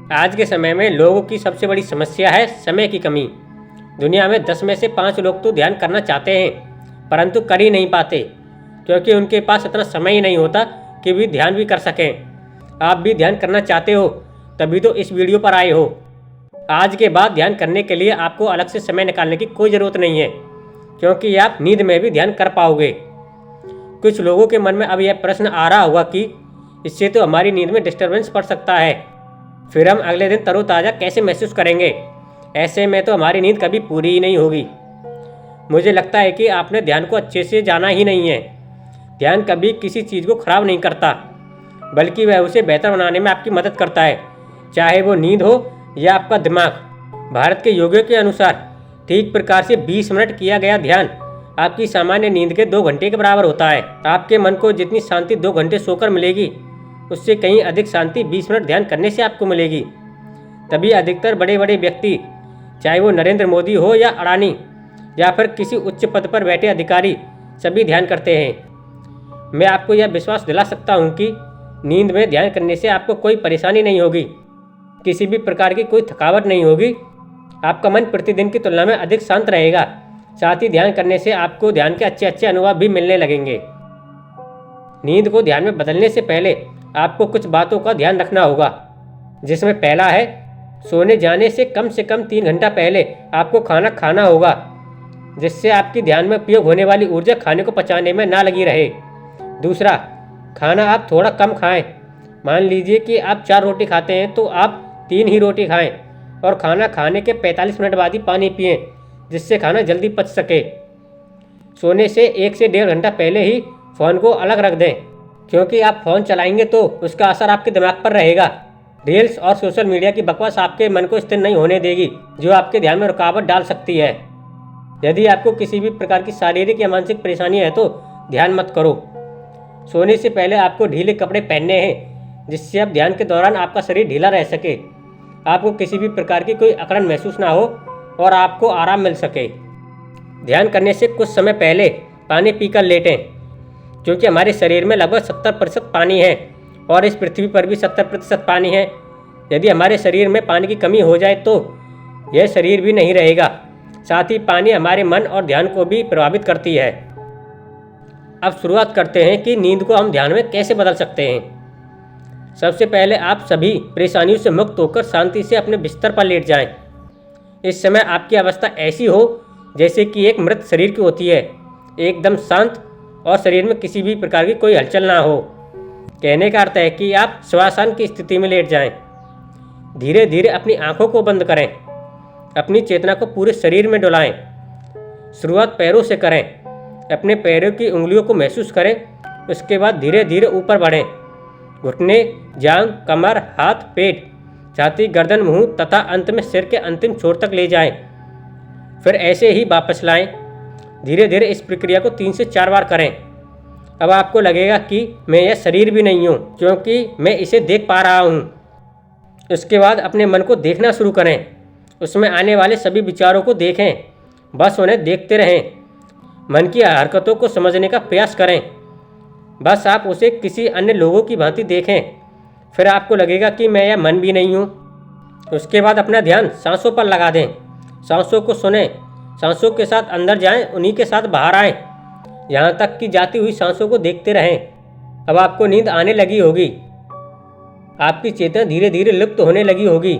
आज के समय में लोगों की सबसे बड़ी समस्या है समय की कमी। दुनिया में 10 में से 5 लोग तो ध्यान करना चाहते हैं परंतु कर ही नहीं पाते, क्योंकि उनके पास इतना समय ही नहीं होता कि भी ध्यान भी कर सकें। आप भी ध्यान करना चाहते हो तभी तो इस वीडियो पर आए हो। आज के बाद ध्यान करने के लिए आपको अलग से समय निकालने की कोई ज़रूरत नहीं है, क्योंकि आप नींद में भी ध्यान कर पाओगे। कुछ लोगों के मन में अब यह प्रश्न आ रहा होगा कि इससे तो हमारी नींद में डिस्टर्बेंस पड़ सकता है, फिर हम अगले दिन तरोताज़ा कैसे महसूस करेंगे? ऐसे में तो हमारी नींद कभी पूरी ही नहीं होगी। मुझे लगता है कि आपने ध्यान को अच्छे से जाना ही नहीं है। ध्यान कभी किसी चीज़ को ख़राब नहीं करता, बल्कि वह उसे बेहतर बनाने में आपकी मदद करता है, चाहे वो नींद हो या आपका दिमाग। भारत के योगियों के अनुसार ठीक प्रकार से 20 मिनट किया गया ध्यान आपकी सामान्य नींद के 2 घंटे के बराबर होता है। आपके मन को जितनी शांति 2 घंटे सोकर मिलेगी, उससे कहीं अधिक शांति 20 मिनट ध्यान करने से आपको मिलेगी। तभी अधिकतर बड़े बड़े व्यक्ति, चाहे वो नरेंद्र मोदी हो या अडानी या फिर किसी उच्च पद पर बैठे अधिकारी, सभी ध्यान करते हैं। मैं आपको यह विश्वास दिला सकता हूँ कि नींद में ध्यान करने से आपको कोई परेशानी नहीं होगी, किसी भी प्रकार की कोई थकावट नहीं होगी। आपका मन प्रतिदिन की तुलना में अधिक शांत रहेगा। साथ ही ध्यान करने से आपको ध्यान के अच्छे अच्छे अनुभव भी मिलने लगेंगे। नींद को ध्यान में बदलने से पहले आपको कुछ बातों का ध्यान रखना होगा, जिसमें पहला है, सोने जाने से कम 3 घंटा पहले आपको खाना खाना होगा, जिससे आपकी ध्यान में उपयोग होने वाली ऊर्जा खाने को पचाने में ना लगी रहे। दूसरा, खाना आप थोड़ा कम खाएं। मान लीजिए कि आप 4 रोटी खाते हैं तो आप 3 ही रोटी खाएं और खाना खाने के 45 मिनट बाद ही पानी पिएं, जिससे खाना जल्दी पच सके। सोने से 1 से 1.5 घंटा पहले ही फ़ोन को अलग रख दें, क्योंकि आप फ़ोन चलाएंगे तो उसका असर आपके दिमाग पर रहेगा। रील्स और सोशल मीडिया की बकवास आपके मन को स्थिर नहीं होने देगी, जो आपके ध्यान में रुकावट डाल सकती है। यदि आपको किसी भी प्रकार की शारीरिक या मानसिक परेशानी है तो ध्यान मत करो। सोने से पहले आपको ढीले कपड़े पहनने हैं, जिससे अब ध्यान के दौरान आपका शरीर ढीला रह सके, आपको किसी भी प्रकार की कोई अकड़न महसूस ना हो और आपको आराम मिल सके। ध्यान करने से कुछ समय पहले पानी पीकर लेटें, क्योंकि हमारे शरीर में लगभग 70% पानी है और इस पृथ्वी पर भी 70% पानी है। यदि हमारे शरीर में पानी की कमी हो जाए तो यह शरीर भी नहीं रहेगा। साथ ही पानी हमारे मन और ध्यान को भी प्रभावित करती है। अब शुरुआत करते हैं कि नींद को हम ध्यान में कैसे बदल सकते हैं। सबसे पहले आप सभी परेशानियों से मुक्त होकर शांति से अपने बिस्तर पर लेट जाएं। इस समय आपकी अवस्था ऐसी हो जैसे कि एक मृत शरीर की होती है, एकदम शांत और शरीर में किसी भी प्रकार की कोई हलचल ना हो। कहने का अर्थ है कि आप शवासन की स्थिति में लेट जाएं। धीरे धीरे अपनी आंखों को बंद करें, अपनी चेतना को पूरे शरीर में डुलाएं। शुरुआत पैरों से करें, अपने पैरों की उंगलियों को महसूस करें। उसके बाद धीरे धीरे ऊपर बढ़ें, घुटने, जांघ, कमर, हाथ, पेट, छाती, गर्दन, मुंह तथा अंत में सिर के अंतिम छोर तक ले जाएं। फिर ऐसे ही वापस लाएं। धीरे धीरे इस प्रक्रिया को 3 से 4 बार करें। अब आपको लगेगा कि मैं यह शरीर भी नहीं हूँ, क्योंकि मैं इसे देख पा रहा हूँ। उसके बाद अपने मन को देखना शुरू करें, उसमें आने वाले सभी विचारों को देखें, बस उन्हें देखते रहें। मन की हरकतों को समझने का प्रयास करें, बस आप उसे किसी अन्य लोगों की भांति देखें। फिर आपको लगेगा कि मैं यह मन भी नहीं हूँ। उसके बाद अपना ध्यान सांसों पर लगा दें। सांसों को सुनें, सांसों के साथ अंदर जाएं, उन्हीं के साथ बाहर आएं, यहाँ तक कि जाती हुई सांसों को देखते रहें। अब आपको नींद आने लगी होगी, आपकी चेतना धीरे धीरे लुप्त होने लगी होगी,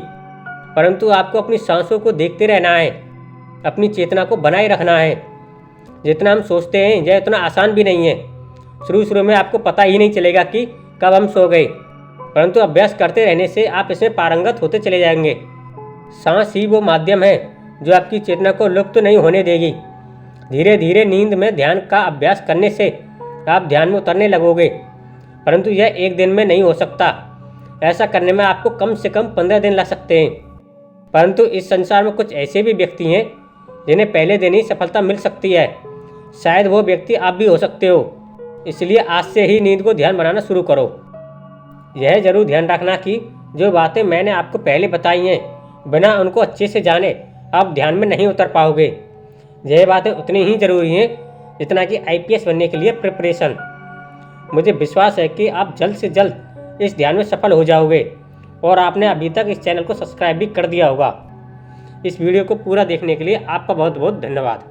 परंतु आपको अपनी सांसों को देखते रहना है, अपनी चेतना को बनाए रखना है। जितना हम सोचते हैं यह इतना आसान भी नहीं है। शुरू में आपको पता ही नहीं चलेगा कि कब हम सो गए, परंतु अभ्यास करते रहने से आप इसमें पारंगत होते चले जाएंगे। सांस ही वो माध्यम है जो आपकी चेतना को लुप्त नहीं होने देगी। धीरे धीरे नींद में ध्यान का अभ्यास करने से आप ध्यान में उतरने लगोगे, परंतु यह एक दिन में नहीं हो सकता। ऐसा करने में आपको कम से कम 15 दिन लग सकते हैं। परंतु इस संसार में कुछ ऐसे भी व्यक्ति हैं जिन्हें पहले दिन ही सफलता मिल सकती है। शायद वो व्यक्ति आप भी हो सकते हो। इसलिए आज से ही नींद को ध्यान बनाना शुरू करो। यह जरूर ध्यान रखना कि जो बातें मैंने आपको पहले बताई हैं, बिना उनको अच्छे से जाने आप ध्यान में नहीं उतर पाओगे। यह बातें उतनी ही ज़रूरी हैं जितना कि IPS बनने के लिए प्रिपरेशन। मुझे विश्वास है कि आप जल्द से जल्द इस ध्यान में सफल हो जाओगे और आपने अभी तक इस चैनल को सब्सक्राइब भी कर दिया होगा। इस वीडियो को पूरा देखने के लिए आपका बहुत बहुत धन्यवाद।